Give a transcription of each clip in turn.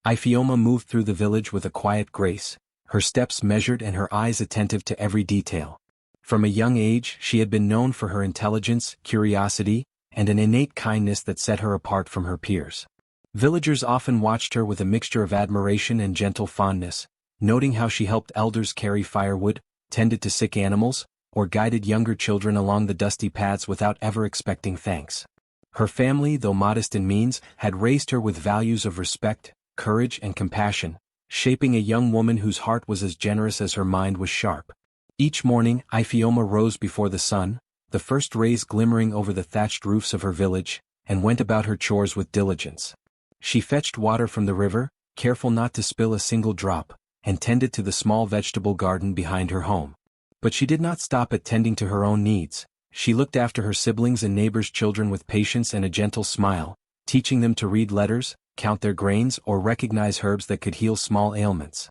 Ifeoma moved through the village with a quiet grace, her steps measured and her eyes attentive to every detail. From a young age she had been known for her intelligence, curiosity, and an innate kindness that set her apart from her peers. Villagers often watched her with a mixture of admiration and gentle fondness, noting how she helped elders carry firewood, tended to sick animals, or guided younger children along the dusty paths without ever expecting thanks. Her family, though modest in means, had raised her with values of respect, courage and compassion, shaping a young woman whose heart was as generous as her mind was sharp. Each morning, Ifeoma rose before the sun, the first rays glimmering over the thatched roofs of her village, and went about her chores with diligence. She fetched water from the river, careful not to spill a single drop, and tended to the small vegetable garden behind her home. But she did not stop at tending to her own needs. She looked after her siblings and neighbors' children with patience and a gentle smile, teaching them to read letters, count their grains, or recognize herbs that could heal small ailments.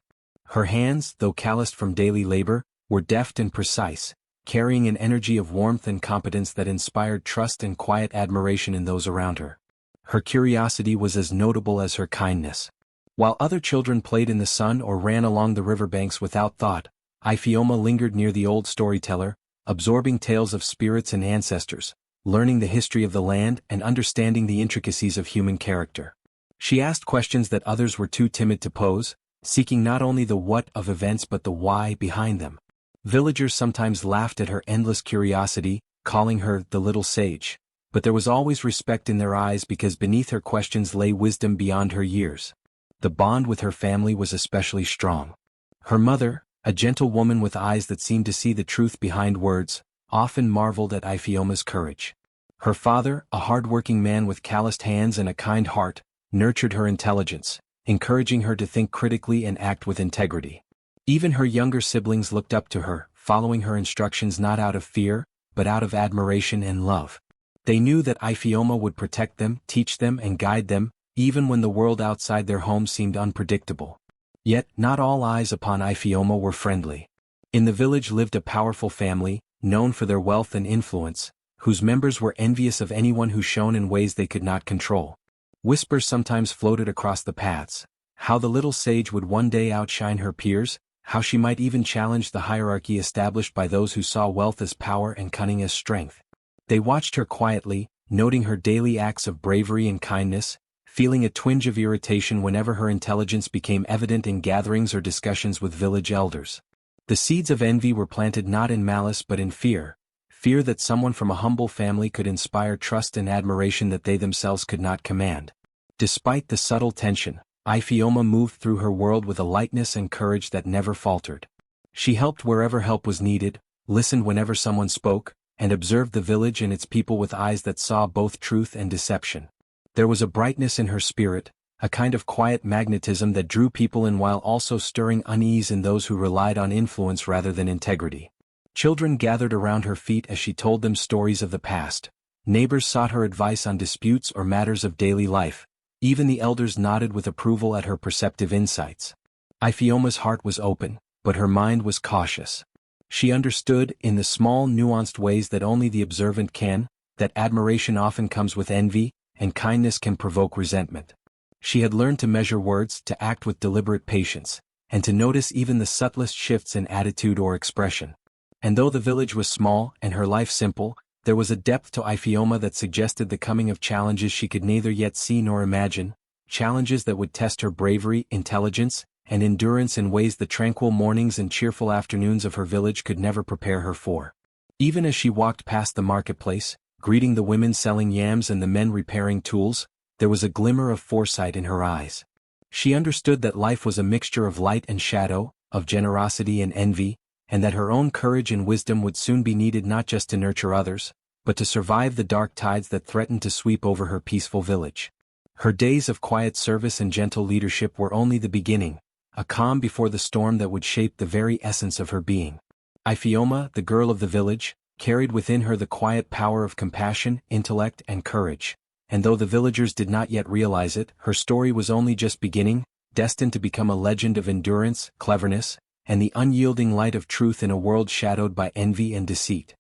Her hands, though calloused from daily labor, were deft and precise, carrying an energy of warmth and competence that inspired trust and quiet admiration in those around her. Her curiosity was as notable as her kindness. While other children played in the sun or ran along the riverbanks without thought, Ifeoma lingered near the old storyteller, absorbing tales of spirits and ancestors, learning the history of the land and understanding the intricacies of human character. She asked questions that others were too timid to pose, seeking not only the what of events but the why behind them. Villagers sometimes laughed at her endless curiosity, calling her the little sage, but there was always respect in their eyes because beneath her questions lay wisdom beyond her years. The bond with her family was especially strong. Her mother, a gentle woman with eyes that seemed to see the truth behind words, often marveled at Ifeoma's courage. Her father, a hard-working man with calloused hands and a kind heart, nurtured her intelligence, encouraging her to think critically and act with integrity. Even her younger siblings looked up to her, following her instructions not out of fear, but out of admiration and love. They knew that Ifeoma would protect them, teach them, and guide them, even when the world outside their home seemed unpredictable. Yet, not all eyes upon Ifeoma were friendly. In the village lived a powerful family, known for their wealth and influence, whose members were envious of anyone who shone in ways they could not control. Whispers sometimes floated across the paths, how the little sage would one day outshine her peers, how she might even challenge the hierarchy established by those who saw wealth as power and cunning as strength. They watched her quietly, noting her daily acts of bravery and kindness, feeling a twinge of irritation whenever her intelligence became evident in gatherings or discussions with village elders. The seeds of envy were planted not in malice but in fear that someone from a humble family could inspire trust and admiration that they themselves could not command. Despite the subtle tension, Ifeoma moved through her world with a lightness and courage that never faltered. She helped wherever help was needed, listened whenever someone spoke, and observed the village and its people with eyes that saw both truth and deception. There was a brightness in her spirit, a kind of quiet magnetism that drew people in while also stirring unease in those who relied on influence rather than integrity. Children gathered around her feet as she told them stories of the past. Neighbors sought her advice on disputes or matters of daily life. Even the elders nodded with approval at her perceptive insights. Ifeoma's heart was open, but her mind was cautious. She understood, in the small nuanced ways that only the observant can, that admiration often comes with envy, and kindness can provoke resentment. She had learned to measure words, to act with deliberate patience, and to notice even the subtlest shifts in attitude or expression. And though the village was small and her life simple, there was a depth to Ifeoma that suggested the coming of challenges she could neither yet see nor imagine, challenges that would test her bravery, intelligence, and endurance in ways the tranquil mornings and cheerful afternoons of her village could never prepare her for. Even as she walked past the marketplace, greeting the women selling yams and the men repairing tools, there was a glimmer of foresight in her eyes. She understood that life was a mixture of light and shadow, of generosity and envy, and that her own courage and wisdom would soon be needed not just to nurture others, but to survive the dark tides that threatened to sweep over her peaceful village. Her days of quiet service and gentle leadership were only the beginning, a calm before the storm that would shape the very essence of her being. Ifeoma, the girl of the village, carried within her the quiet power of compassion, intellect, and courage, and though the villagers did not yet realize it, her story was only just beginning, destined to become a legend of endurance, cleverness, and the unyielding light of truth in a world shadowed by envy and deceit.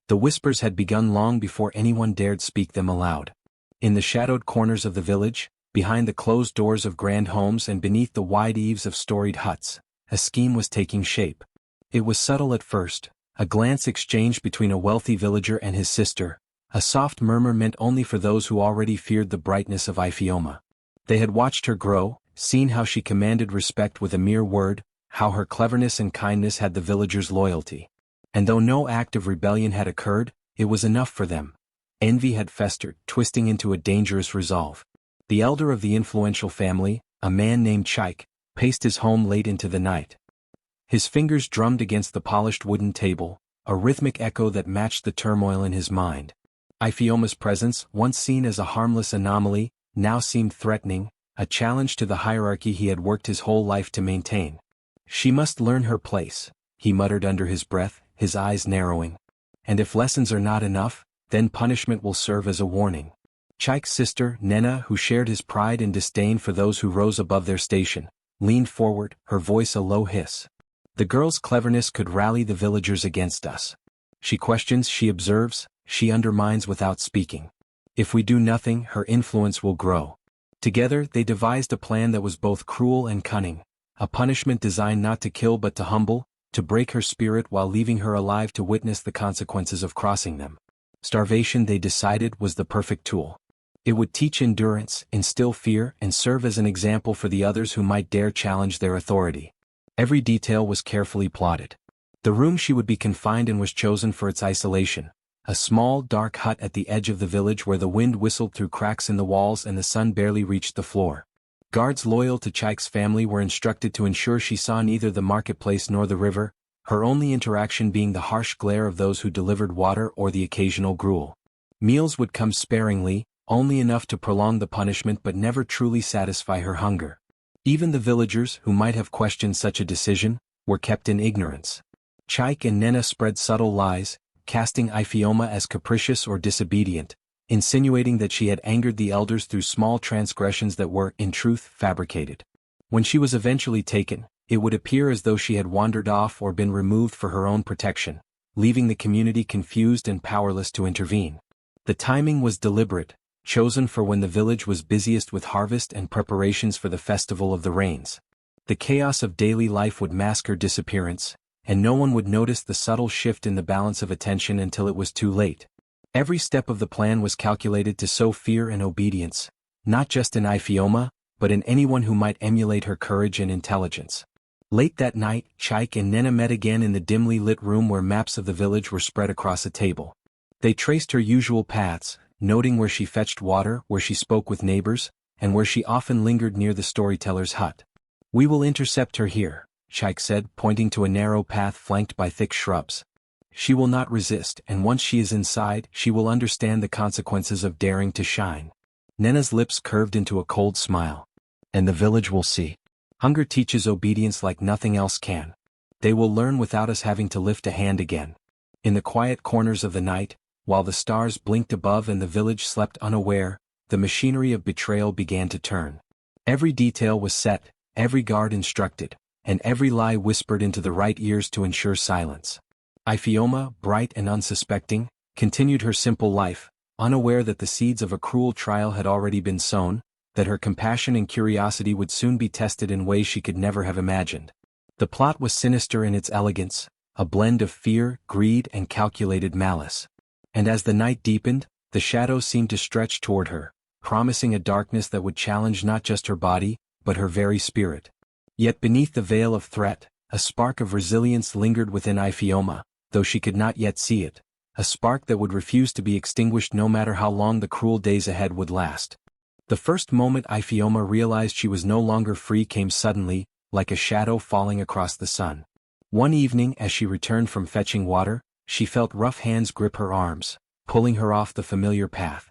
The whispers had begun long before anyone dared speak them aloud. In the shadowed corners of the village, Behind the closed doors of grand homes and beneath the wide eaves of storied huts, a scheme was taking shape. It was subtle at first, a glance exchanged between a wealthy villager and his sister, a soft murmur meant only for those who already feared the brightness of Iphioma. They had watched her grow, seen how she commanded respect with a mere word, how her cleverness and kindness had the villagers' loyalty. And though no act of rebellion had occurred, it was enough for them. Envy had festered, twisting into a dangerous resolve. The elder of the influential family, a man named Chaik, paced his home late into the night. His fingers drummed against the polished wooden table, a rhythmic echo that matched the turmoil in his mind. Iphioma's presence, once seen as a harmless anomaly, now seemed threatening, a challenge to the hierarchy he had worked his whole life to maintain. She must learn her place, he muttered under his breath, his eyes narrowing. And if lessons are not enough, then punishment will serve as a warning. Chaik's sister, Nena, who shared his pride and disdain for those who rose above their station, leaned forward, her voice a low hiss. The girl's cleverness could rally the villagers against us. She questions, she observes, she undermines without speaking. If we do nothing, her influence will grow. Together, they devised a plan that was both cruel and cunning, a punishment designed not to kill but to humble, to break her spirit while leaving her alive to witness the consequences of crossing them. Starvation, they decided, was the perfect tool. It would teach endurance, instill fear, and serve as an example for the others who might dare challenge their authority. Every detail was carefully plotted. The room she would be confined in was chosen for its isolation, a small, dark hut at the edge of the village where the wind whistled through cracks in the walls and the sun barely reached the floor. Guards loyal to Chaik's family were instructed to ensure she saw neither the marketplace nor the river, her only interaction being the harsh glare of those who delivered water or the occasional gruel. Meals would come sparingly, only enough to prolong the punishment but never truly satisfy her hunger. Even the villagers, who might have questioned such a decision, were kept in ignorance. Chaik and Nena spread subtle lies, casting Iphioma as capricious or disobedient, insinuating that she had angered the elders through small transgressions that were, in truth, fabricated. When she was eventually taken, it would appear as though she had wandered off or been removed for her own protection, leaving the community confused and powerless to intervene. The timing was deliberate, chosen for when the village was busiest with harvest and preparations for the Festival of the Rains. The chaos of daily life would mask her disappearance, and no one would notice the subtle shift in the balance of attention until it was too late. Every step of the plan was calculated to sow fear and obedience, not just in Iphioma, but in anyone who might emulate her courage and intelligence. Late that night, Chaik and Nena met again in the dimly lit room where maps of the village were spread across a table. They traced her usual paths, noting where she fetched water, where she spoke with neighbors, and where she often lingered near the storyteller's hut. "We will intercept her here," Chaik said, pointing to a narrow path flanked by thick shrubs. "She will not resist, and once she is inside, she will understand the consequences of daring to shine." Nena's lips curved into a cold smile. "And the village will see. Hunger teaches obedience like nothing else can. They will learn without us having to lift a hand again." In the quiet corners of the night, while the stars blinked above and the village slept unaware, the machinery of betrayal began to turn. Every detail was set, every guard instructed, and every lie whispered into the right ears to ensure silence. Iphioma, bright and unsuspecting, continued her simple life, unaware that the seeds of a cruel trial had already been sown, that her compassion and curiosity would soon be tested in ways she could never have imagined. The plot was sinister in its elegance, a blend of fear, greed, and calculated malice. And as the night deepened, the shadows seemed to stretch toward her, promising a darkness that would challenge not just her body, but her very spirit. Yet beneath the veil of threat, a spark of resilience lingered within Iphioma, though she could not yet see it, a spark that would refuse to be extinguished no matter how long the cruel days ahead would last. The first moment Iphioma realized she was no longer free came suddenly, like a shadow falling across the sun. One evening, as she returned from fetching water, she felt rough hands grip her arms, pulling her off the familiar path.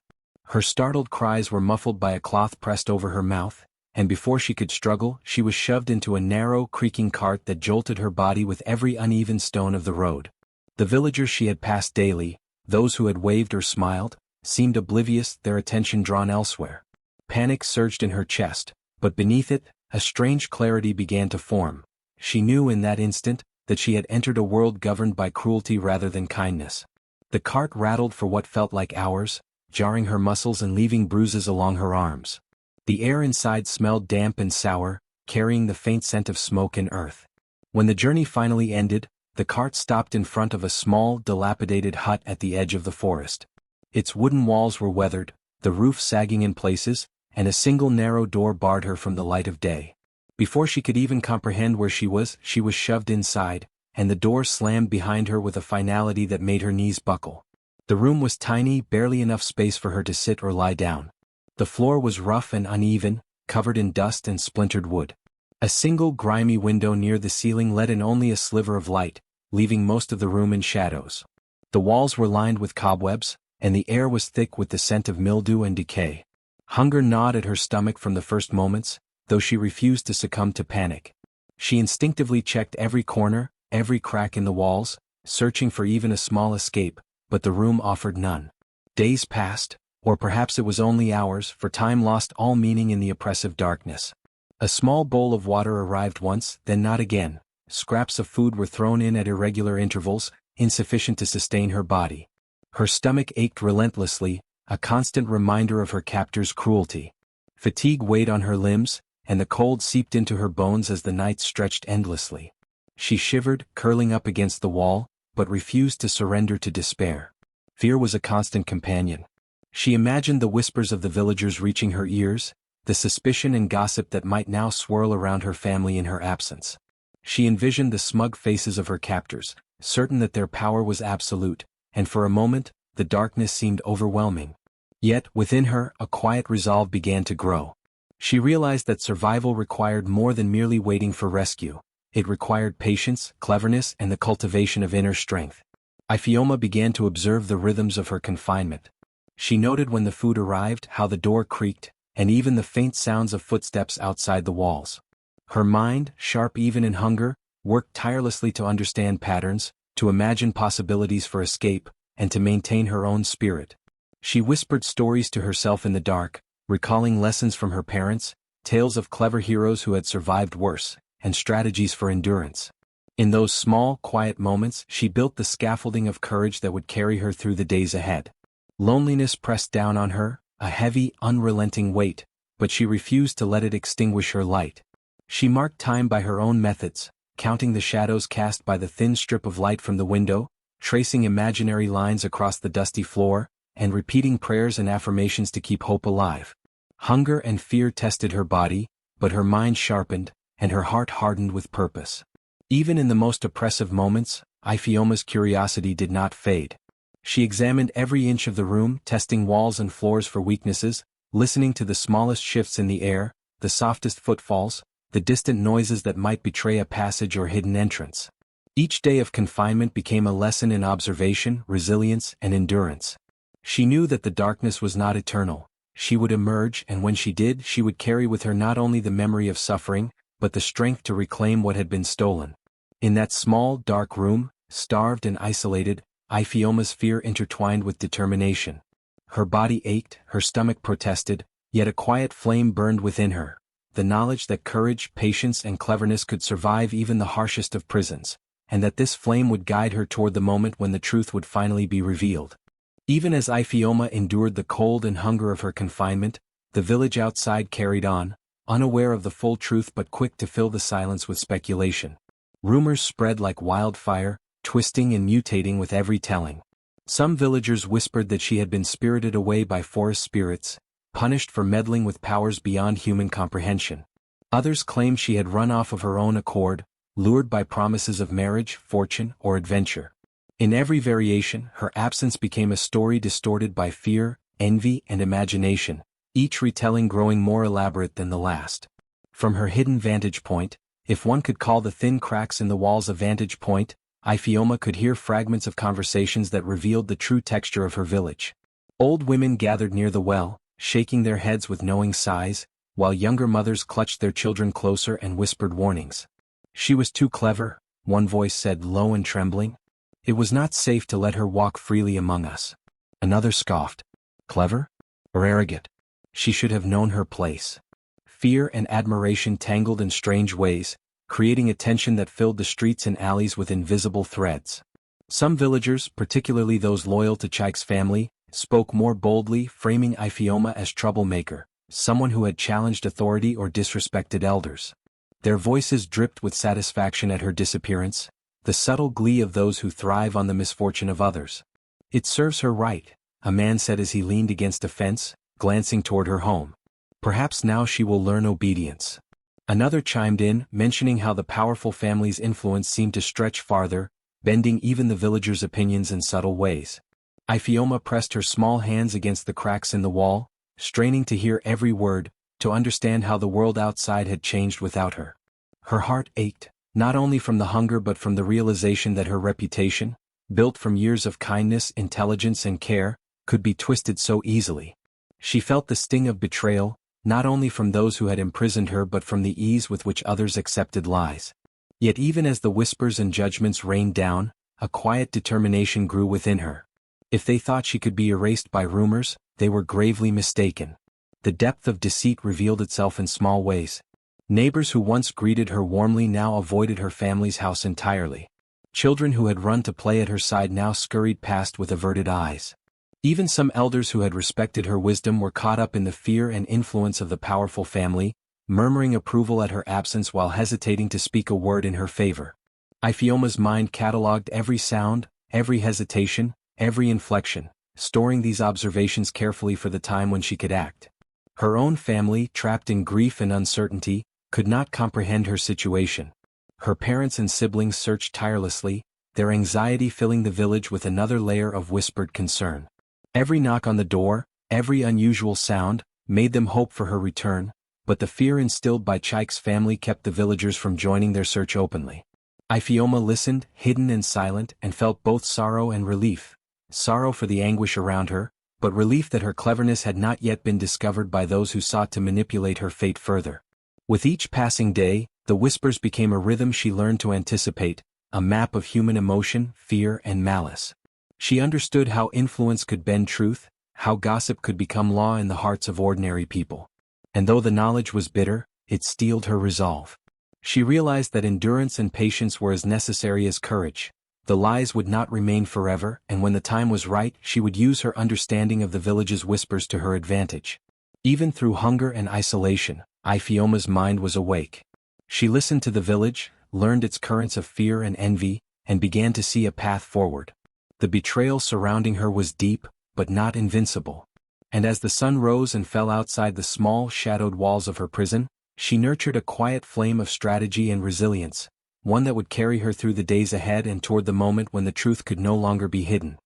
Her startled cries were muffled by a cloth pressed over her mouth, and before she could struggle, she was shoved into a narrow, creaking cart that jolted her body with every uneven stone of the road. The villagers she had passed daily, those who had waved or smiled, seemed oblivious, their attention drawn elsewhere. Panic surged in her chest, but beneath it, a strange clarity began to form. She knew in that instant that she had entered a world governed by cruelty rather than kindness. The cart rattled for what felt like hours, jarring her muscles and leaving bruises along her arms. The air inside smelled damp and sour, carrying the faint scent of smoke and earth. When the journey finally ended, the cart stopped in front of a small, dilapidated hut at the edge of the forest. Its wooden walls were weathered, the roof sagging in places, and a single narrow door barred her from the light of day. Before she could even comprehend where she was shoved inside, and the door slammed behind her with a finality that made her knees buckle. The room was tiny, barely enough space for her to sit or lie down. The floor was rough and uneven, covered in dust and splintered wood. A single grimy window near the ceiling let in only a sliver of light, leaving most of the room in shadows. The walls were lined with cobwebs, and the air was thick with the scent of mildew and decay. Hunger gnawed at her stomach from the first moments, though she refused to succumb to panic. She instinctively checked every corner, every crack in the walls, searching for even a small escape, but the room offered none. Days passed, or perhaps it was only hours, for time lost all meaning in the oppressive darkness. A small bowl of water arrived once, then not again. Scraps of food were thrown in at irregular intervals, insufficient to sustain her body. Her stomach ached relentlessly, a constant reminder of her captor's cruelty. Fatigue weighed on her limbs, and the cold seeped into her bones as the night stretched endlessly. She shivered, curling up against the wall, but refused to surrender to despair. Fear was a constant companion. She imagined the whispers of the villagers reaching her ears, the suspicion and gossip that might now swirl around her family in her absence. She envisioned the smug faces of her captors, certain that their power was absolute, and for a moment, the darkness seemed overwhelming. Yet, within her, a quiet resolve began to grow. She realized that survival required more than merely waiting for rescue. It required patience, cleverness, and the cultivation of inner strength. Ifeoma began to observe the rhythms of her confinement. She noted when the food arrived, how the door creaked, and even the faint sounds of footsteps outside the walls. Her mind, sharp even in hunger, worked tirelessly to understand patterns, to imagine possibilities for escape, and to maintain her own spirit. She whispered stories to herself in the dark, recalling lessons from her parents, tales of clever heroes who had survived worse, and strategies for endurance. In those small, quiet moments, she built the scaffolding of courage that would carry her through the days ahead. Loneliness pressed down on her, a heavy, unrelenting weight, but she refused to let it extinguish her light. She marked time by her own methods, counting the shadows cast by the thin strip of light from the window, tracing imaginary lines across the dusty floor, and repeating prayers and affirmations to keep hope alive. Hunger and fear tested her body, but her mind sharpened, and her heart hardened with purpose. Even in the most oppressive moments, Ifeoma's curiosity did not fade. She examined every inch of the room, testing walls and floors for weaknesses, listening to the smallest shifts in the air, the softest footfalls, the distant noises that might betray a passage or hidden entrance. Each day of confinement became a lesson in observation, resilience, and endurance. She knew that the darkness was not eternal. She would emerge, and when she did, she would carry with her not only the memory of suffering, but the strength to reclaim what had been stolen. In that small, dark room, starved and isolated, Ifeoma's fear intertwined with determination. Her body ached, her stomach protested, yet a quiet flame burned within her, the knowledge that courage, patience, and cleverness could survive even the harshest of prisons, and that this flame would guide her toward the moment when the truth would finally be revealed. Even as Ifeoma endured the cold and hunger of her confinement, the village outside carried on, unaware of the full truth but quick to fill the silence with speculation. Rumors spread like wildfire, twisting and mutating with every telling. Some villagers whispered that she had been spirited away by forest spirits, punished for meddling with powers beyond human comprehension. Others claimed she had run off of her own accord, lured by promises of marriage, fortune, or adventure. In every variation, her absence became a story distorted by fear, envy, and imagination, each retelling growing more elaborate than the last. From her hidden vantage point, if one could call the thin cracks in the walls a vantage point, Ifeoma could hear fragments of conversations that revealed the true texture of her village. Old women gathered near the well, shaking their heads with knowing sighs, while younger mothers clutched their children closer and whispered warnings. She was too clever, one voice said, low and trembling. It was not safe to let her walk freely among us. Another scoffed. Clever? Or arrogant? She should have known her place. Fear and admiration tangled in strange ways, creating a tension that filled the streets and alleys with invisible threads. Some villagers, particularly those loyal to Chaik's family, spoke more boldly, framing Ifeoma as troublemaker, someone who had challenged authority or disrespected elders. Their voices dripped with satisfaction at her disappearance, the subtle glee of those who thrive on the misfortune of others. "It serves her right," a man said as he leaned against a fence, glancing toward her home. "Perhaps now she will learn obedience." Another chimed in, mentioning how the powerful family's influence seemed to stretch farther, bending even the villagers' opinions in subtle ways. Ifeoma pressed her small hands against the cracks in the wall, straining to hear every word, to understand how the world outside had changed without her. Her heart ached, not only from the hunger but from the realization that her reputation, built from years of kindness, intelligence and care, could be twisted so easily. She felt the sting of betrayal, not only from those who had imprisoned her but from the ease with which others accepted lies. Yet even as the whispers and judgments rained down, a quiet determination grew within her. If they thought she could be erased by rumors, they were gravely mistaken. The depth of deceit revealed itself in small ways. Neighbors who once greeted her warmly now avoided her family's house entirely. Children who had run to play at her side now scurried past with averted eyes. Even some elders who had respected her wisdom were caught up in the fear and influence of the powerful family, murmuring approval at her absence while hesitating to speak a word in her favor. Ifeoma's mind catalogued every sound, every hesitation, every inflection, storing these observations carefully for the time when she could act. Her own family, trapped in grief and uncertainty, could not comprehend her situation. Her parents and siblings searched tirelessly, their anxiety filling the village with another layer of whispered concern. Every knock on the door, every unusual sound, made them hope for her return, but the fear instilled by Chike's family kept the villagers from joining their search openly. Ifeoma listened, hidden and silent, and felt both sorrow and relief. Sorrow for the anguish around her, but relief that her cleverness had not yet been discovered by those who sought to manipulate her fate further. With each passing day, the whispers became a rhythm she learned to anticipate, a map of human emotion, fear and malice. She understood how influence could bend truth, how gossip could become law in the hearts of ordinary people. And though the knowledge was bitter, it steeled her resolve. She realized that endurance and patience were as necessary as courage. The lies would not remain forever, and when the time was right, she would use her understanding of the village's whispers to her advantage. Even through hunger and isolation, Ifeoma's mind was awake. She listened to the village, learned its currents of fear and envy, and began to see a path forward. The betrayal surrounding her was deep, but not invincible. And as the sun rose and fell outside the small, shadowed walls of her prison, she nurtured a quiet flame of strategy and resilience, one that would carry her through the days ahead and toward the moment when the truth could no longer be hidden.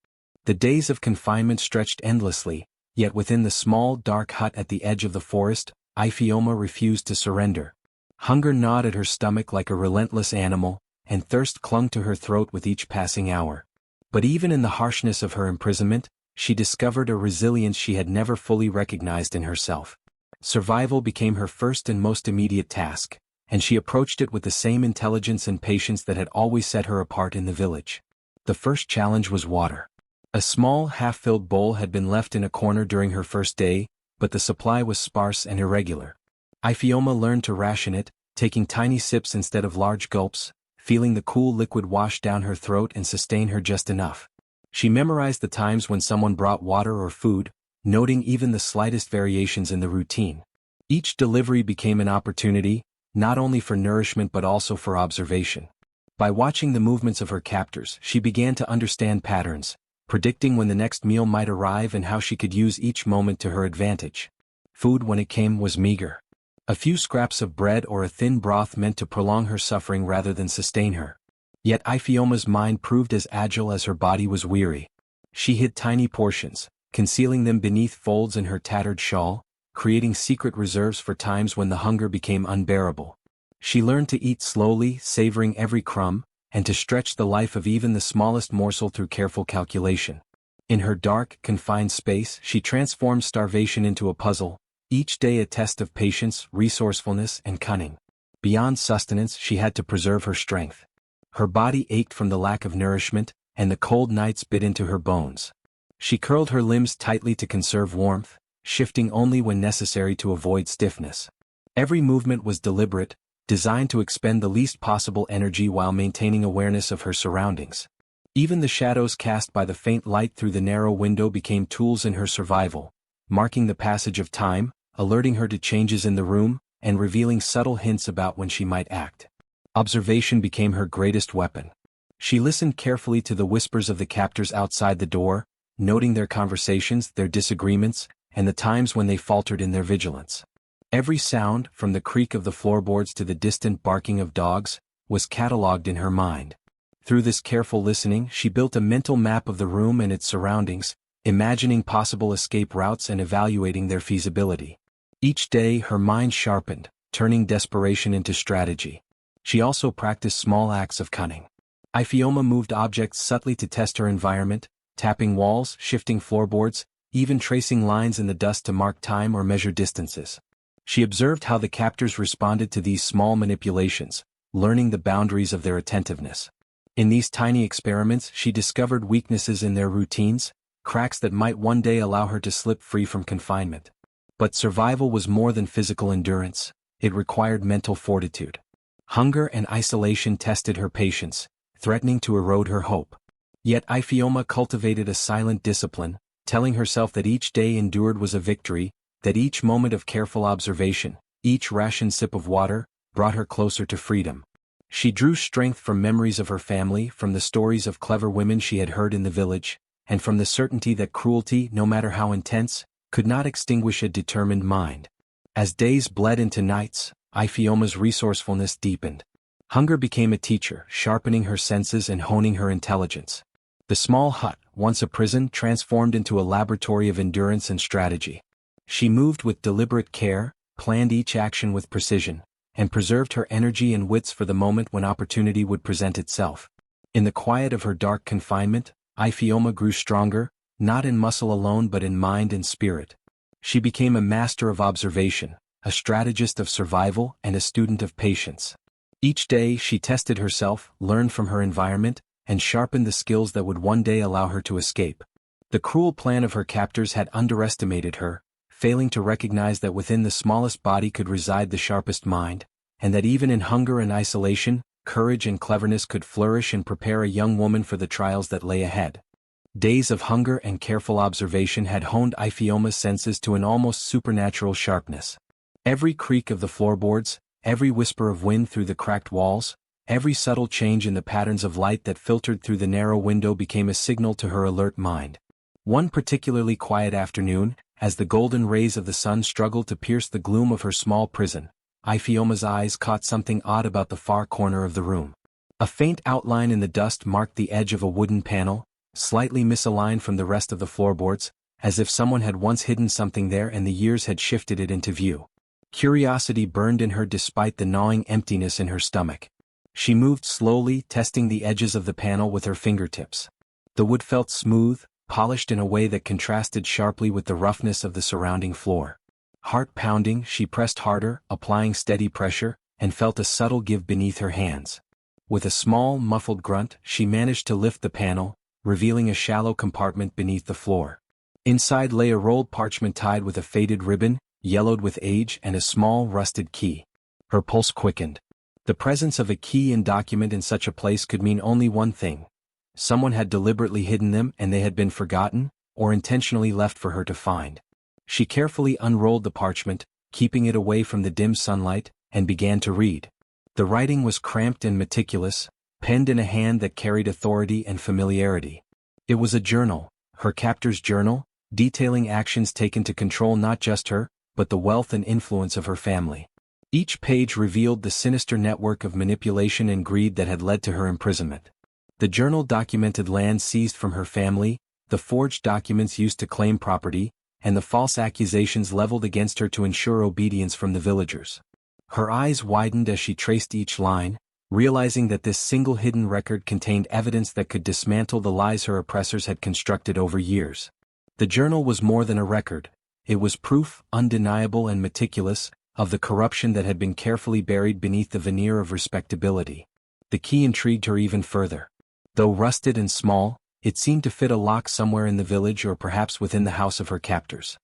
The days of confinement stretched endlessly, yet within the small, dark hut at the edge of the forest, Ifeoma refused to surrender. Hunger gnawed at her stomach like a relentless animal, and thirst clung to her throat with each passing hour. But even in the harshness of her imprisonment, she discovered a resilience she had never fully recognized in herself. Survival became her first and most immediate task, and she approached it with the same intelligence and patience that had always set her apart in the village. The first challenge was water. A small, half-filled bowl had been left in a corner during her first day, but the supply was sparse and irregular. Ifeoma learned to ration it, taking tiny sips instead of large gulps, feeling the cool liquid wash down her throat and sustain her just enough. She memorized the times when someone brought water or food, noting even the slightest variations in the routine. Each delivery became an opportunity, not only for nourishment but also for observation. By watching the movements of her captors, she began to understand patterns, predicting when the next meal might arrive and how she could use each moment to her advantage. Food, when it came, was meager. A few scraps of bread or a thin broth meant to prolong her suffering rather than sustain her. Yet Ifeoma's mind proved as agile as her body was weary. She hid tiny portions, concealing them beneath folds in her tattered shawl, creating secret reserves for times when the hunger became unbearable. She learned to eat slowly, savoring every crumb, and to stretch the life of even the smallest morsel through careful calculation. In her dark, confined space, she transformed starvation into a puzzle, each day a test of patience, resourcefulness, and cunning. Beyond sustenance, she had to preserve her strength. Her body ached from the lack of nourishment, and the cold nights bit into her bones. She curled her limbs tightly to conserve warmth, shifting only when necessary to avoid stiffness. Every movement was deliberate, designed to expend the least possible energy while maintaining awareness of her surroundings. Even the shadows cast by the faint light through the narrow window became tools in her survival, marking the passage of time, alerting her to changes in the room, and revealing subtle hints about when she might act. Observation became her greatest weapon. She listened carefully to the whispers of the captors outside the door, noting their conversations, their disagreements, and the times when they faltered in their vigilance. Every sound, from the creak of the floorboards to the distant barking of dogs, was catalogued in her mind. Through this careful listening, she built a mental map of the room and its surroundings, imagining possible escape routes and evaluating their feasibility. Each day her mind sharpened, turning desperation into strategy. She also practiced small acts of cunning. Iphioma moved objects subtly to test her environment, tapping walls, shifting floorboards, even tracing lines in the dust to mark time or measure distances. She observed how the captors responded to these small manipulations, learning the boundaries of their attentiveness. In these tiny experiments she discovered weaknesses in their routines, cracks that might one day allow her to slip free from confinement. But survival was more than physical endurance, it required mental fortitude. Hunger and isolation tested her patience, threatening to erode her hope. Yet Iphioma cultivated a silent discipline, telling herself that each day endured was a victory, that each moment of careful observation, each rationed sip of water, brought her closer to freedom. She drew strength from memories of her family, from the stories of clever women she had heard in the village, and from the certainty that cruelty, no matter how intense, could not extinguish a determined mind. As days bled into nights, Iphioma's resourcefulness deepened. Hunger became a teacher, sharpening her senses and honing her intelligence. The small hut, once a prison, transformed into a laboratory of endurance and strategy. She moved with deliberate care, planned each action with precision, and preserved her energy and wits for the moment when opportunity would present itself. In the quiet of her dark confinement, Iphioma grew stronger, not in muscle alone but in mind and spirit. She became a master of observation, a strategist of survival, and a student of patience. Each day she tested herself, learned from her environment, and sharpened the skills that would one day allow her to escape. The cruel plan of her captors had underestimated her, failing to recognize that within the smallest body could reside the sharpest mind, and that even in hunger and isolation, courage and cleverness could flourish and prepare a young woman for the trials that lay ahead. Days of hunger and careful observation had honed Iphioma's senses to an almost supernatural sharpness. Every creak of the floorboards, every whisper of wind through the cracked walls, every subtle change in the patterns of light that filtered through the narrow window became a signal to her alert mind. One particularly quiet afternoon, as the golden rays of the sun struggled to pierce the gloom of her small prison, Iphioma's eyes caught something odd about the far corner of the room. A faint outline in the dust marked the edge of a wooden panel, slightly misaligned from the rest of the floorboards, as if someone had once hidden something there and the years had shifted it into view. Curiosity burned in her despite the gnawing emptiness in her stomach. She moved slowly, testing the edges of the panel with her fingertips. The wood felt smooth, polished in a way that contrasted sharply with the roughness of the surrounding floor. Heart pounding, she pressed harder, applying steady pressure, and felt a subtle give beneath her hands. With a small, muffled grunt, she managed to lift the panel, revealing a shallow compartment beneath the floor. Inside lay a rolled parchment tied with a faded ribbon, yellowed with age, and a small, rusted key. Her pulse quickened. The presence of a key and document in such a place could mean only one thing. Someone had deliberately hidden them and they had been forgotten, or intentionally left for her to find. She carefully unrolled the parchment, keeping it away from the dim sunlight, and began to read. The writing was cramped and meticulous, penned in a hand that carried authority and familiarity. It was a journal, her captor's journal, detailing actions taken to control not just her, but the wealth and influence of her family. Each page revealed the sinister network of manipulation and greed that had led to her imprisonment. The journal documented land seized from her family, the forged documents used to claim property, and the false accusations leveled against her to ensure obedience from the villagers. Her eyes widened as she traced each line, realizing that this single hidden record contained evidence that could dismantle the lies her oppressors had constructed over years. The journal was more than a record. It was proof, undeniable and meticulous, of the corruption that had been carefully buried beneath the veneer of respectability. The key intrigued her even further. Though rusted and small, it seemed to fit a lock somewhere in the village or perhaps within the house of her captors.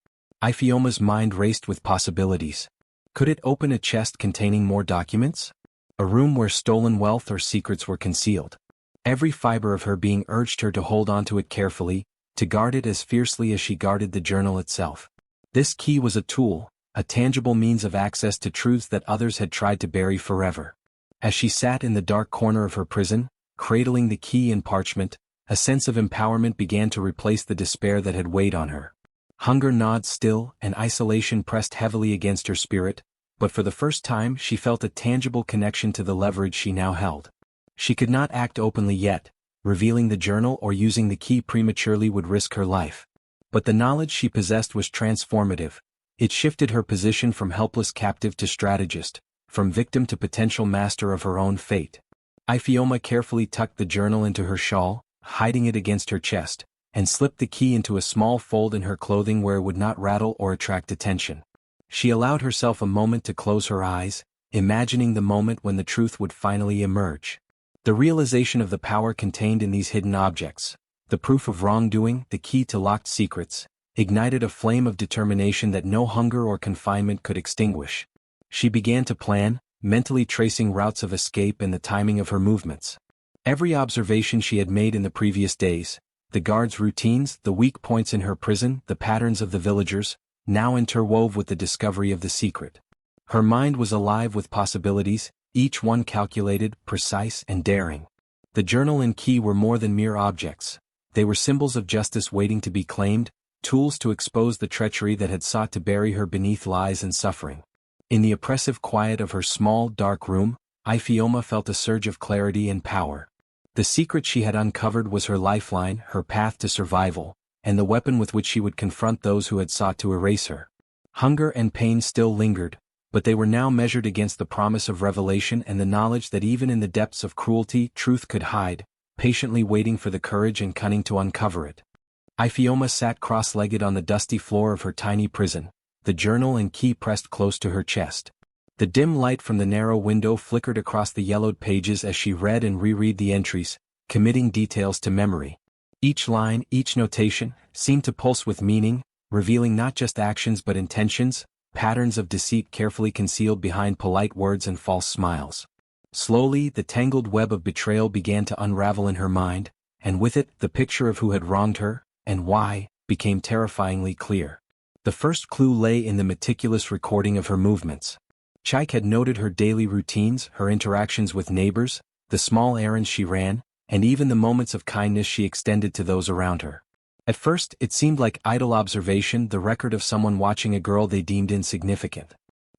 Iphioma's mind raced with possibilities. Could it open a chest containing more documents? A room where stolen wealth or secrets were concealed? Every fiber of her being urged her to hold onto it carefully, to guard it as fiercely as she guarded the journal itself. This key was a tool, a tangible means of access to truths that others had tried to bury forever. As she sat in the dark corner of her prison, cradling the key in parchment, a sense of empowerment began to replace the despair that had weighed on her. Hunger gnawed still, and isolation pressed heavily against her spirit, but for the first time she felt a tangible connection to the leverage she now held. She could not act openly yet. Revealing the journal or using the key prematurely would risk her life. But the knowledge she possessed was transformative. It shifted her position from helpless captive to strategist, from victim to potential master of her own fate. Ifeoma carefully tucked the journal into her shawl, hiding it against her chest, and slipped the key into a small fold in her clothing where it would not rattle or attract attention. She allowed herself a moment to close her eyes, imagining the moment when the truth would finally emerge. The realization of the power contained in these hidden objects, the proof of wrongdoing, the key to locked secrets, ignited a flame of determination that no hunger or confinement could extinguish. She began to plan, mentally tracing routes of escape and the timing of her movements. Every observation she had made in the previous days, the guards' routines, the weak points in her prison, the patterns of the villagers, now interwove with the discovery of the secret. Her mind was alive with possibilities, each one calculated, precise, and daring. The journal and key were more than mere objects. They were symbols of justice waiting to be claimed, tools to expose the treachery that had sought to bury her beneath lies and suffering. In the oppressive quiet of her small, dark room, Ifeoma felt a surge of clarity and power. The secret she had uncovered was her lifeline, her path to survival, and the weapon with which she would confront those who had sought to erase her. Hunger and pain still lingered, but they were now measured against the promise of revelation and the knowledge that even in the depths of cruelty, truth could hide, patiently waiting for the courage and cunning to uncover it. Ifeoma sat cross-legged on the dusty floor of her tiny prison, the journal and key pressed close to her chest. The dim light from the narrow window flickered across the yellowed pages as she read and reread the entries, committing details to memory. Each line, each notation, seemed to pulse with meaning, revealing not just actions but intentions, patterns of deceit carefully concealed behind polite words and false smiles. Slowly, the tangled web of betrayal began to unravel in her mind, and with it, the picture of who had wronged her, and why, became terrifyingly clear. The first clue lay in the meticulous recording of her movements. Chaik had noted her daily routines, her interactions with neighbors, the small errands she ran, and even the moments of kindness she extended to those around her. At first, it seemed like idle observation, the record of someone watching a girl they deemed insignificant.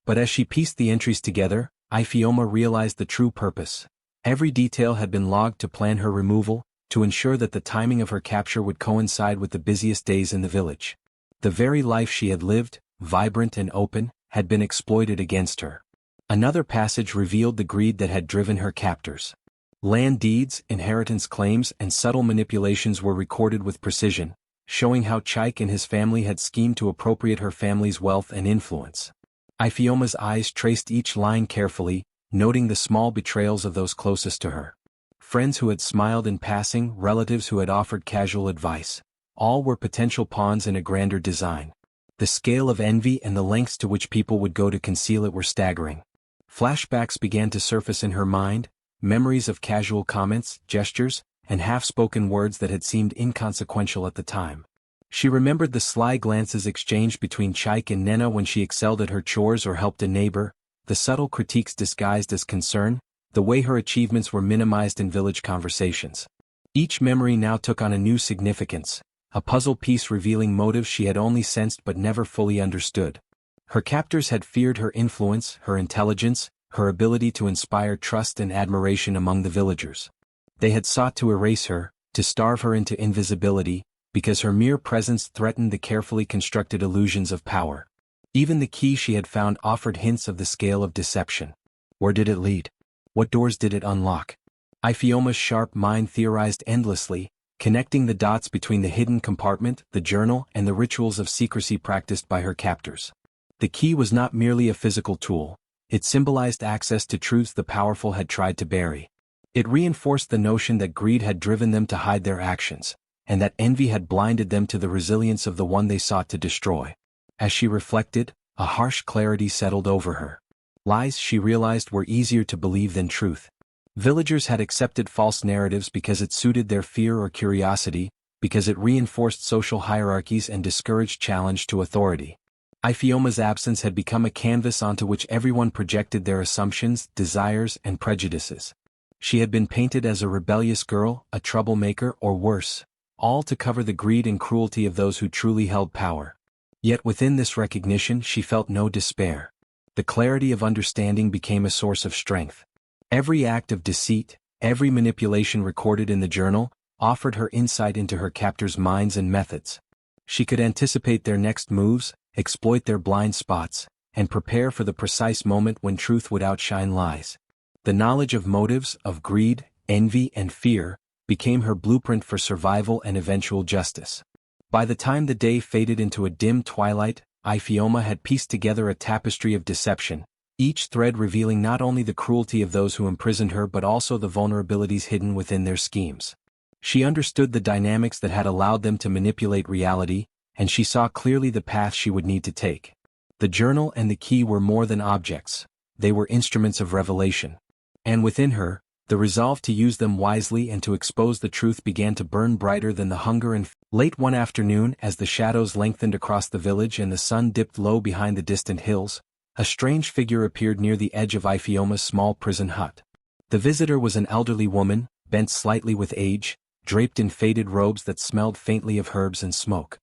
But as she pieced the entries together, Ifeoma realized the true purpose. Every detail had been logged to plan her removal, to ensure that the timing of her capture would coincide with the busiest days in the village. The very life she had lived, vibrant and open, had been exploited against her. Another passage revealed the greed that had driven her captors. Land deeds, inheritance claims, and subtle manipulations were recorded with precision, showing how Chaik and his family had schemed to appropriate her family's wealth and influence. Ifeoma's eyes traced each line carefully, noting the small betrayals of those closest to her. Friends who had smiled in passing, relatives who had offered casual advice. All were potential pawns in a grander design. The scale of envy and the lengths to which people would go to conceal it were staggering. Flashbacks began to surface in her mind, memories of casual comments, gestures, and half-spoken words that had seemed inconsequential at the time. She remembered the sly glances exchanged between Chaik and Nena when she excelled at her chores or helped a neighbor, the subtle critiques disguised as concern, the way her achievements were minimized in village conversations. Each memory now took on a new significance, a puzzle piece revealing motives she had only sensed but never fully understood. Her captors had feared her influence, her intelligence, her ability to inspire trust and admiration among the villagers. They had sought to erase her, to starve her into invisibility, because her mere presence threatened the carefully constructed illusions of power. Even the key she had found offered hints of the scale of deception. Where did it lead? What doors did it unlock? Ifeoma's sharp mind theorized endlessly, connecting the dots between the hidden compartment, the journal, and the rituals of secrecy practiced by her captors. The key was not merely a physical tool. It symbolized access to truths the powerful had tried to bury. It reinforced the notion that greed had driven them to hide their actions, and that envy had blinded them to the resilience of the one they sought to destroy. As she reflected, a harsh clarity settled over her. Lies, she realized, were easier to believe than truth. Villagers had accepted false narratives because it suited their fear or curiosity, because it reinforced social hierarchies and discouraged challenge to authority. Ifeoma's absence had become a canvas onto which everyone projected their assumptions, desires, and prejudices. She had been painted as a rebellious girl, a troublemaker, or worse, all to cover the greed and cruelty of those who truly held power. Yet within this recognition she felt no despair. The clarity of understanding became a source of strength. Every act of deceit, every manipulation recorded in the journal, offered her insight into her captors' minds and methods. She could anticipate their next moves, exploit their blind spots, and prepare for the precise moment when truth would outshine lies. The knowledge of motives, of greed, envy, and fear, became her blueprint for survival and eventual justice. By the time the day faded into a dim twilight, Ifeoma had pieced together a tapestry of deception, each thread revealing not only the cruelty of those who imprisoned her but also the vulnerabilities hidden within their schemes. She understood the dynamics that had allowed them to manipulate reality, and she saw clearly the path she would need to take. The journal and the key were more than objects, they were instruments of revelation. And within her, the resolve to use them wisely and to expose the truth began to burn brighter than the hunger and late one afternoon, as the shadows lengthened across the village and the sun dipped low behind the distant hills, a strange figure appeared near the edge of Ifeoma's small prison hut. The visitor was an elderly woman, bent slightly with age, draped in faded robes that smelled faintly of herbs and smoke.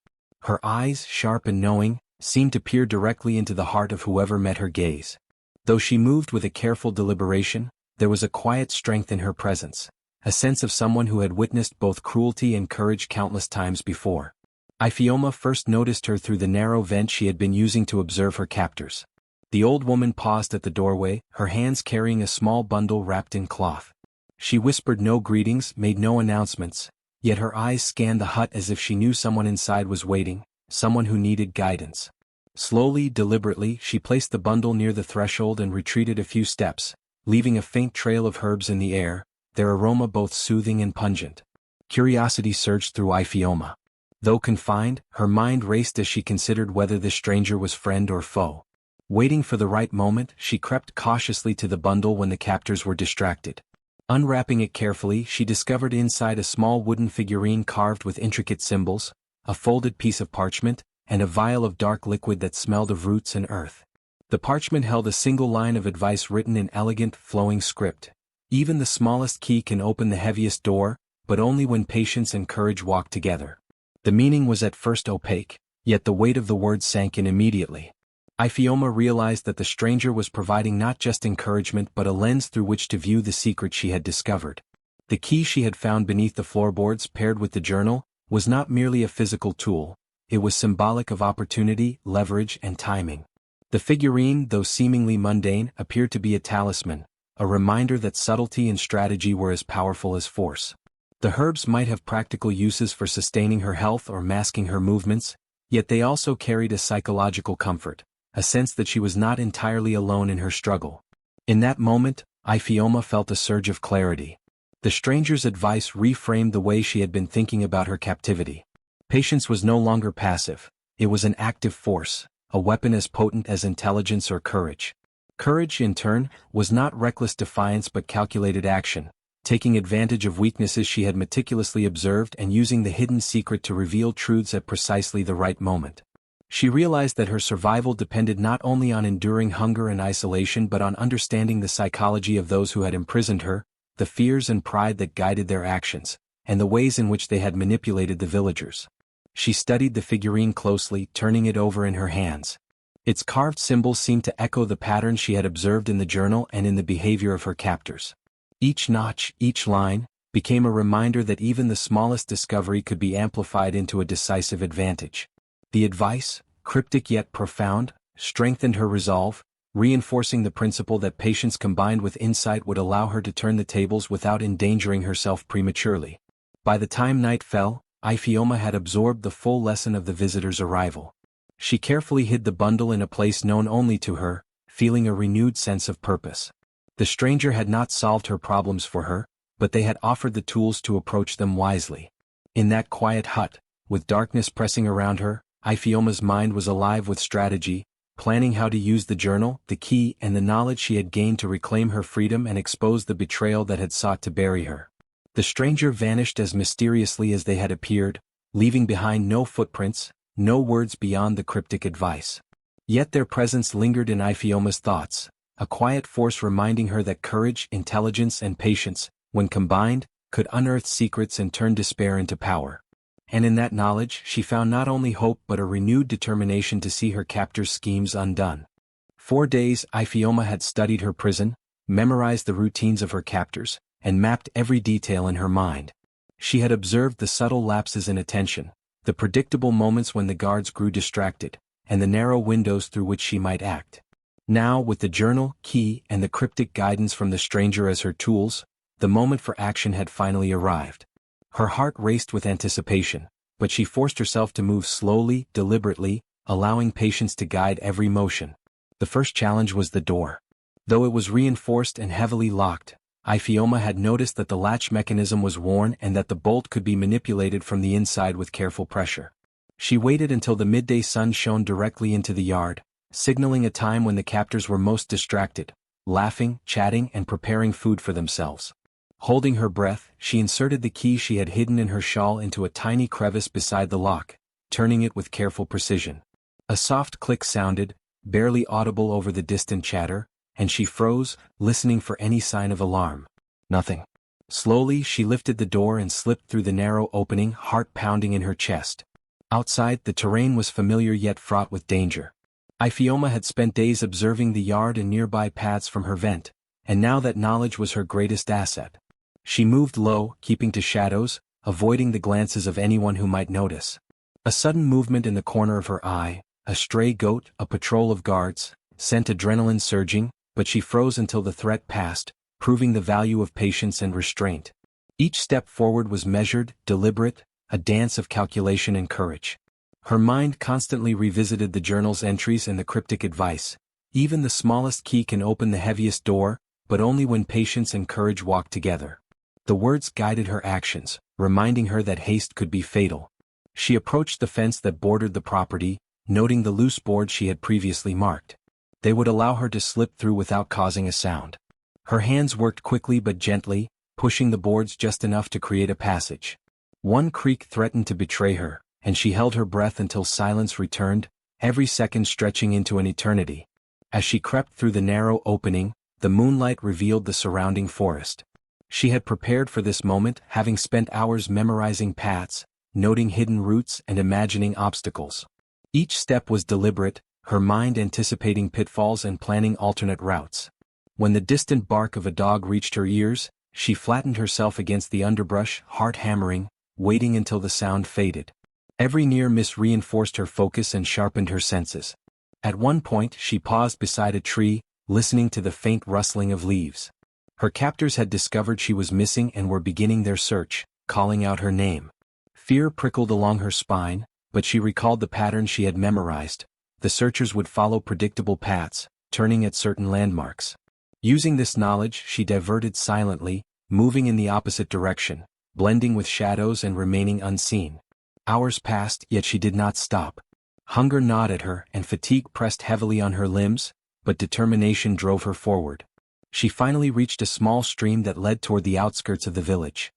Her eyes, sharp and knowing, seemed to peer directly into the heart of whoever met her gaze. Though she moved with a careful deliberation, there was a quiet strength in her presence, a sense of someone who had witnessed both cruelty and courage countless times before. Ifeoma first noticed her through the narrow vent she had been using to observe her captors. The old woman paused at the doorway, her hands carrying a small bundle wrapped in cloth. She whispered no greetings, made no announcements, yet her eyes scanned the hut as if she knew someone inside was waiting, someone who needed guidance. Slowly, deliberately, she placed the bundle near the threshold and retreated a few steps, leaving a faint trail of herbs in the air, their aroma both soothing and pungent. Curiosity surged through Ifeoma. Though confined, her mind raced as she considered whether this stranger was friend or foe. Waiting for the right moment, she crept cautiously to the bundle when the captors were distracted. Unwrapping it carefully, she discovered inside a small wooden figurine carved with intricate symbols, a folded piece of parchment, and a vial of dark liquid that smelled of roots and earth. The parchment held a single line of advice written in elegant, flowing script. Even the smallest key can open the heaviest door, but only when patience and courage walk together. The meaning was at first opaque, yet the weight of the words sank in immediately. Ifeoma realized that the stranger was providing not just encouragement but a lens through which to view the secret she had discovered. The key she had found beneath the floorboards paired with the journal was not merely a physical tool, it was symbolic of opportunity, leverage, and timing. The figurine, though seemingly mundane, appeared to be a talisman, a reminder that subtlety and strategy were as powerful as force. The herbs might have practical uses for sustaining her health or masking her movements, yet they also carried a psychological comfort, a sense that she was not entirely alone in her struggle. In that moment, Ifeoma felt a surge of clarity. The stranger's advice reframed the way she had been thinking about her captivity. Patience was no longer passive, it was an active force, a weapon as potent as intelligence or courage. Courage, in turn, was not reckless defiance but calculated action, taking advantage of weaknesses she had meticulously observed and using the hidden secret to reveal truths at precisely the right moment. She realized that her survival depended not only on enduring hunger and isolation but on understanding the psychology of those who had imprisoned her, the fears and pride that guided their actions, and the ways in which they had manipulated the villagers. She studied the figurine closely, turning it over in her hands. Its carved symbols seemed to echo the patterns she had observed in the journal and in the behavior of her captors. Each notch, each line, became a reminder that even the smallest discovery could be amplified into a decisive advantage. The advice, cryptic yet profound, strengthened her resolve, reinforcing the principle that patience combined with insight would allow her to turn the tables without endangering herself prematurely. By the time night fell, Ifeoma had absorbed the full lesson of the visitor's arrival. She carefully hid the bundle in a place known only to her, feeling a renewed sense of purpose. The stranger had not solved her problems for her, but they had offered the tools to approach them wisely. In that quiet hut, with darkness pressing around her, Ifeoma's mind was alive with strategy, planning how to use the journal, the key, and the knowledge she had gained to reclaim her freedom and expose the betrayal that had sought to bury her. The stranger vanished as mysteriously as they had appeared, leaving behind no footprints, no words beyond the cryptic advice. Yet their presence lingered in Iphioma's thoughts, a quiet force reminding her that courage, intelligence and patience, when combined, could unearth secrets and turn despair into power. And in that knowledge she found not only hope but a renewed determination to see her captors' schemes undone. 4 days Iphioma had studied her prison, memorized the routines of her captors, and mapped every detail in her mind. She had observed the subtle lapses in attention, the predictable moments when the guards grew distracted, and the narrow windows through which she might act. Now, with the journal, key, and the cryptic guidance from the stranger as her tools, the moment for action had finally arrived. Her heart raced with anticipation, but she forced herself to move slowly, deliberately, allowing patience to guide every motion. The first challenge was the door. Though it was reinforced and heavily locked, Iphioma had noticed that the latch mechanism was worn and that the bolt could be manipulated from the inside with careful pressure. She waited until the midday sun shone directly into the yard, signaling a time when the captors were most distracted, laughing, chatting, and preparing food for themselves. Holding her breath, she inserted the key she had hidden in her shawl into a tiny crevice beside the lock, turning it with careful precision. A soft click sounded, barely audible over the distant chatter, and she froze, listening for any sign of alarm. Nothing. Slowly she lifted the door and slipped through the narrow opening, heart pounding in her chest. Outside, the terrain was familiar yet fraught with danger. Iphioma had spent days observing the yard and nearby paths from her vent, and now that knowledge was her greatest asset. She moved low, keeping to shadows, avoiding the glances of anyone who might notice. A sudden movement in the corner of her eye, a stray goat, a patrol of guards, sent adrenaline surging, but she froze until the threat passed, proving the value of patience and restraint. Each step forward was measured, deliberate, a dance of calculation and courage. Her mind constantly revisited the journal's entries and the cryptic advice. Even the smallest key can open the heaviest door, but only when patience and courage walk together. The words guided her actions, reminding her that haste could be fatal. She approached the fence that bordered the property, noting the loose boards she had previously marked. They would allow her to slip through without causing a sound. Her hands worked quickly but gently, pushing the boards just enough to create a passage. One creak threatened to betray her, and she held her breath until silence returned, every second stretching into an eternity. As she crept through the narrow opening, the moonlight revealed the surrounding forest. She had prepared for this moment, having spent hours memorizing paths, noting hidden routes and imagining obstacles. Each step was deliberate, her mind anticipating pitfalls and planning alternate routes. When the distant bark of a dog reached her ears, she flattened herself against the underbrush, heart hammering, waiting until the sound faded. Every near miss reinforced her focus and sharpened her senses. At one point she paused beside a tree, listening to the faint rustling of leaves. Her captors had discovered she was missing and were beginning their search, calling out her name. Fear prickled along her spine, but she recalled the pattern she had memorized. The searchers would follow predictable paths, turning at certain landmarks. Using this knowledge, she diverted silently, moving in the opposite direction, blending with shadows and remaining unseen. Hours passed, yet she did not stop. Hunger gnawed at her and fatigue pressed heavily on her limbs, but determination drove her forward. She finally reached a small stream that led toward the outskirts of the village.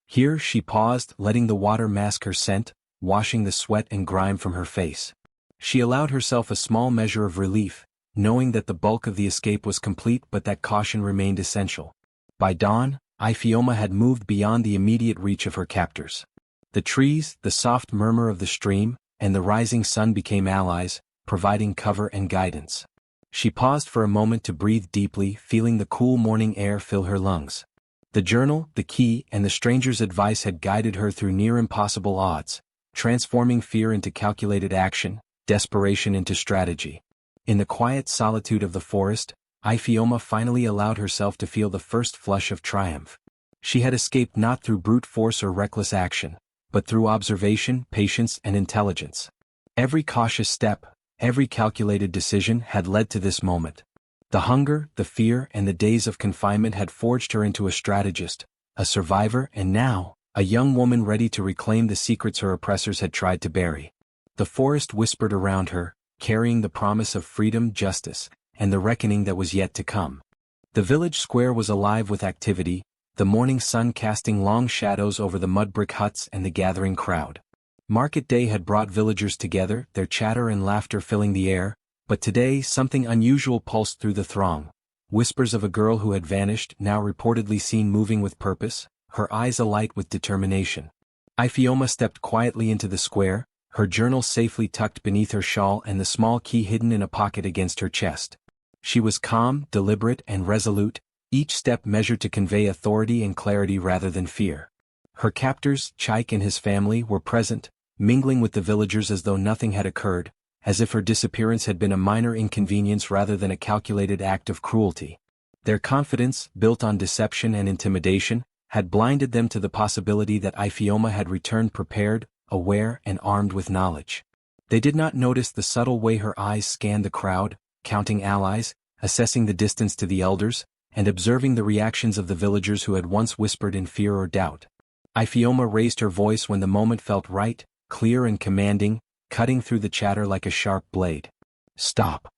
Here she paused, letting the water mask her scent, washing the sweat and grime from her face. She allowed herself a small measure of relief, knowing that the bulk of the escape was complete but that caution remained essential. By dawn, Iphioma had moved beyond the immediate reach of her captors. The trees, the soft murmur of the stream, and the rising sun became allies, providing cover and guidance. She paused for a moment to breathe deeply, feeling the cool morning air fill her lungs. The journal, the key, and the stranger's advice had guided her through near impossible odds, transforming fear into calculated action, desperation into strategy. In the quiet solitude of the forest, Iphioma finally allowed herself to feel the first flush of triumph. She had escaped not through brute force or reckless action, but through observation, patience, and intelligence. Every cautious step, every calculated decision had led to this moment. The hunger, the fear, and the days of confinement had forged her into a strategist, a survivor, and now, a young woman ready to reclaim the secrets her oppressors had tried to bury. The forest whispered around her, carrying the promise of freedom, justice, and the reckoning that was yet to come. The village square was alive with activity, the morning sun casting long shadows over the mud brick huts and the gathering crowd. Market day had brought villagers together, their chatter and laughter filling the air, But today something unusual pulsed through the throng. Whispers of a girl who had vanished, now reportedly seen moving with purpose, her eyes alight with determination. Iphioma stepped quietly into the square, her journal safely tucked beneath her shawl and the small key hidden in a pocket against her chest. She was calm, deliberate, and resolute, each step measured to convey authority and clarity rather than fear. Her captors, Chaik and his family, were present, mingling with the villagers as though nothing had occurred, as if her disappearance had been a minor inconvenience rather than a calculated act of cruelty. Their confidence, built on deception and intimidation, had blinded them to the possibility that Iphioma had returned prepared, aware, and armed with knowledge. They did not notice the subtle way her eyes scanned the crowd, counting allies, assessing the distance to the elders, and observing the reactions of the villagers who had once whispered in fear or doubt. Iphioma raised her voice when the moment felt right, clear and commanding, cutting through the chatter like a sharp blade. "Stop."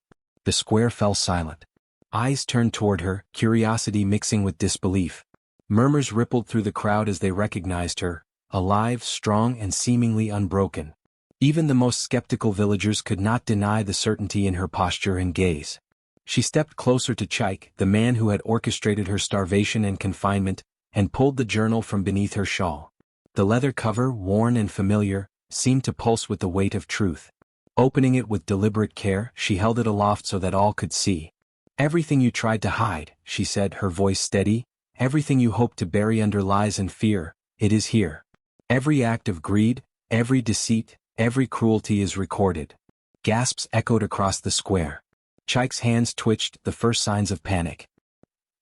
The square fell silent. Eyes turned toward her, curiosity mixing with disbelief. Murmurs rippled through the crowd as they recognized her, alive, strong, and seemingly unbroken. Even the most skeptical villagers could not deny the certainty in her posture and gaze. She stepped closer to Chaik, the man who had orchestrated her starvation and confinement, and pulled the journal from beneath her shawl. The leather cover, worn and familiar, seemed to pulse with the weight of truth. Opening it with deliberate care, she held it aloft so that all could see. "Everything you tried to hide," she said, her voice steady, "everything you hoped to bury under lies and fear, it is here. Every act of greed, every deceit, every cruelty is recorded." Gasps echoed across the square. Chaik's hands twitched, the first signs of panic.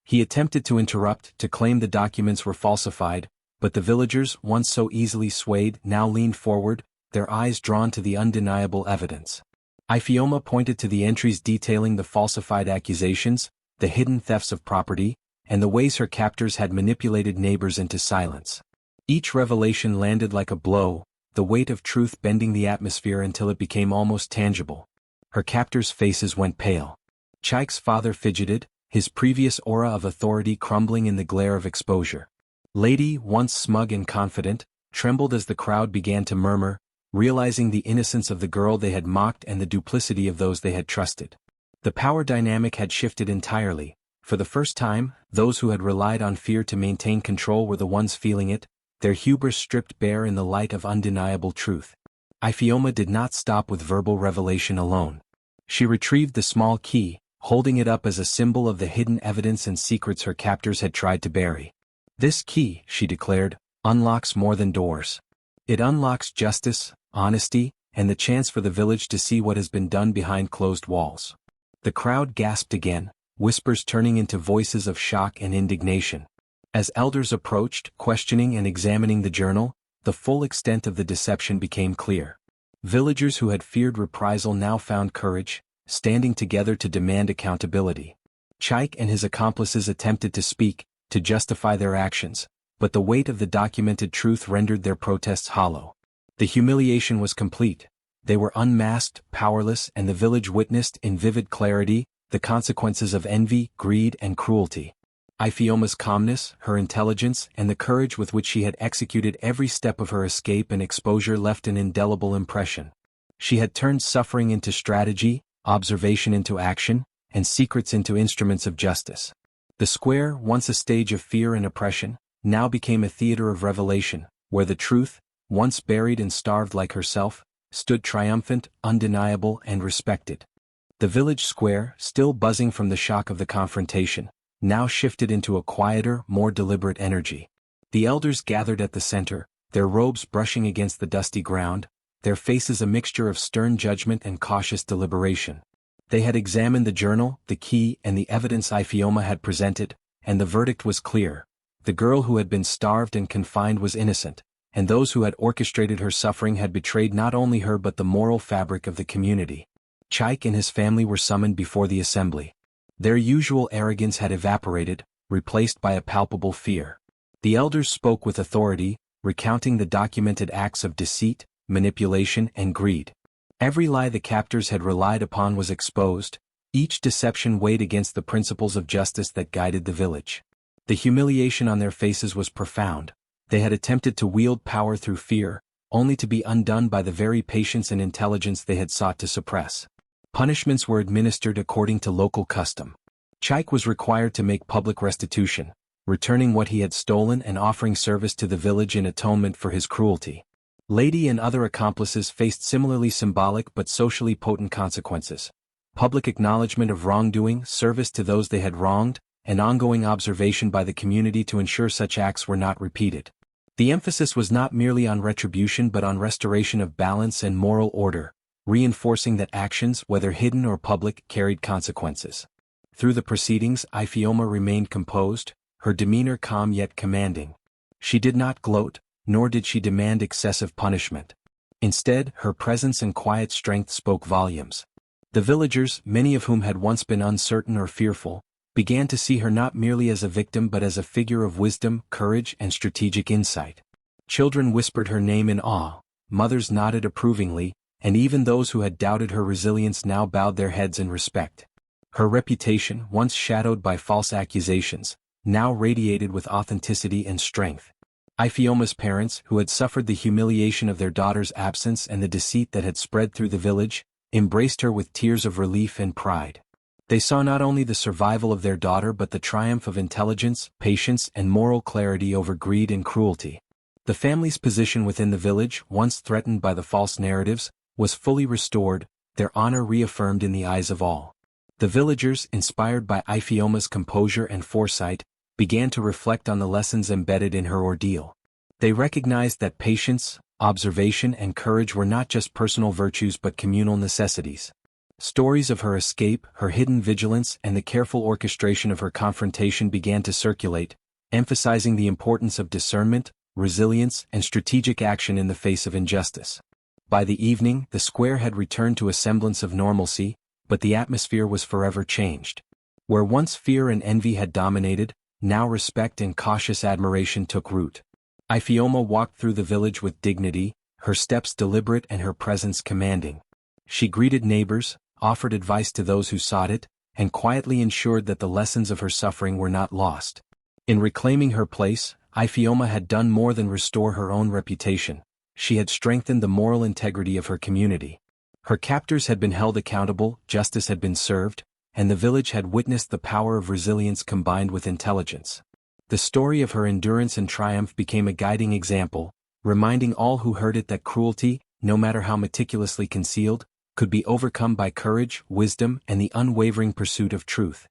He attempted to interrupt, to claim the documents were falsified, but the villagers, once so easily swayed, now leaned forward, their eyes drawn to the undeniable evidence. Iphioma pointed to the entries detailing the falsified accusations, the hidden thefts of property, and the ways her captors had manipulated neighbors into silence. Each revelation landed like a blow, the weight of truth bending the atmosphere until it became almost tangible. Her captors' faces went pale. Chaik's father fidgeted, his previous aura of authority crumbling in the glare of exposure. Lady, once smug and confident, trembled as the crowd began to murmur, realizing the innocence of the girl they had mocked and the duplicity of those they had trusted. The power dynamic had shifted entirely. For the first time, those who had relied on fear to maintain control were the ones feeling it, their hubris stripped bare in the light of undeniable truth. Iphioma did not stop with verbal revelation alone. She retrieved the small key, holding it up as a symbol of the hidden evidence and secrets her captors had tried to bury. "This key," she declared, "unlocks more than doors. It unlocks justice, honesty, and the chance for the village to see what has been done behind closed walls." The crowd gasped again, whispers turning into voices of shock and indignation. As elders approached, questioning and examining the journal, the full extent of the deception became clear. Villagers who had feared reprisal now found courage, standing together to demand accountability. Chaik and his accomplices attempted to speak, to justify their actions, but the weight of the documented truth rendered their protests hollow. The humiliation was complete. They were unmasked, powerless, and the village witnessed, in vivid clarity, the consequences of envy, greed, and cruelty. Iphioma's calmness, her intelligence, and the courage with which she had executed every step of her escape and exposure left an indelible impression. She had turned suffering into strategy, observation into action, and secrets into instruments of justice. The square, once a stage of fear and oppression, now became a theater of revelation, where the truth, once buried and starved like herself, stood triumphant, undeniable, and respected. The village square, still buzzing from the shock of the confrontation, now shifted into a quieter, more deliberate energy. The elders gathered at the center, their robes brushing against the dusty ground, their faces a mixture of stern judgment and cautious deliberation. They had examined the journal, the key, and the evidence Iphioma had presented, and the verdict was clear. The girl who had been starved and confined was innocent, and those who had orchestrated her suffering had betrayed not only her but the moral fabric of the community. Chaik and his family were summoned before the assembly. Their usual arrogance had evaporated, replaced by a palpable fear. The elders spoke with authority, recounting the documented acts of deceit, manipulation, and greed. Every lie the captors had relied upon was exposed, each deception weighed against the principles of justice that guided the village. The humiliation on their faces was profound. They had attempted to wield power through fear, only to be undone by the very patience and intelligence they had sought to suppress. Punishments were administered according to local custom. Chaik was required to make public restitution, returning what he had stolen and offering service to the village in atonement for his cruelty. Lady and other accomplices faced similarly symbolic but socially potent consequences: public acknowledgement of wrongdoing, service to those they had wronged, and ongoing observation by the community to ensure such acts were not repeated. The emphasis was not merely on retribution but on restoration of balance and moral order, reinforcing that actions, whether hidden or public, carried consequences. Through the proceedings, Ifeoma remained composed, her demeanor calm yet commanding. She did not gloat, nor did she demand excessive punishment. Instead, her presence and quiet strength spoke volumes. The villagers, many of whom had once been uncertain or fearful, began to see her not merely as a victim but as a figure of wisdom, courage, and strategic insight. Children whispered her name in awe, mothers nodded approvingly, and even those who had doubted her resilience now bowed their heads in respect. Her reputation, once shadowed by false accusations, now radiated with authenticity and strength. Ifeoma's parents, who had suffered the humiliation of their daughter's absence and the deceit that had spread through the village, embraced her with tears of relief and pride. They saw not only the survival of their daughter but the triumph of intelligence, patience, and moral clarity over greed and cruelty. The family's position within the village, once threatened by the false narratives, was fully restored, their honor reaffirmed in the eyes of all. The villagers, inspired by Ifeoma's composure and foresight, began to reflect on the lessons embedded in her ordeal. They recognized that patience, observation, and courage were not just personal virtues but communal necessities. Stories of her escape, her hidden vigilance, and the careful orchestration of her confrontation began to circulate, emphasizing the importance of discernment, resilience, and strategic action in the face of injustice. By the evening, the square had returned to a semblance of normalcy, but the atmosphere was forever changed. Where once fear and envy had dominated, now respect and cautious admiration took root. Ifeoma walked through the village with dignity, her steps deliberate and her presence commanding. She greeted neighbors, offered advice to those who sought it, and quietly ensured that the lessons of her suffering were not lost. In reclaiming her place, Ifeoma had done more than restore her own reputation. She had strengthened the moral integrity of her community. Her captors had been held accountable, justice had been served, and the village had witnessed the power of resilience combined with intelligence. The story of her endurance and triumph became a guiding example, reminding all who heard it that cruelty, no matter how meticulously concealed, could be overcome by courage, wisdom, and the unwavering pursuit of truth.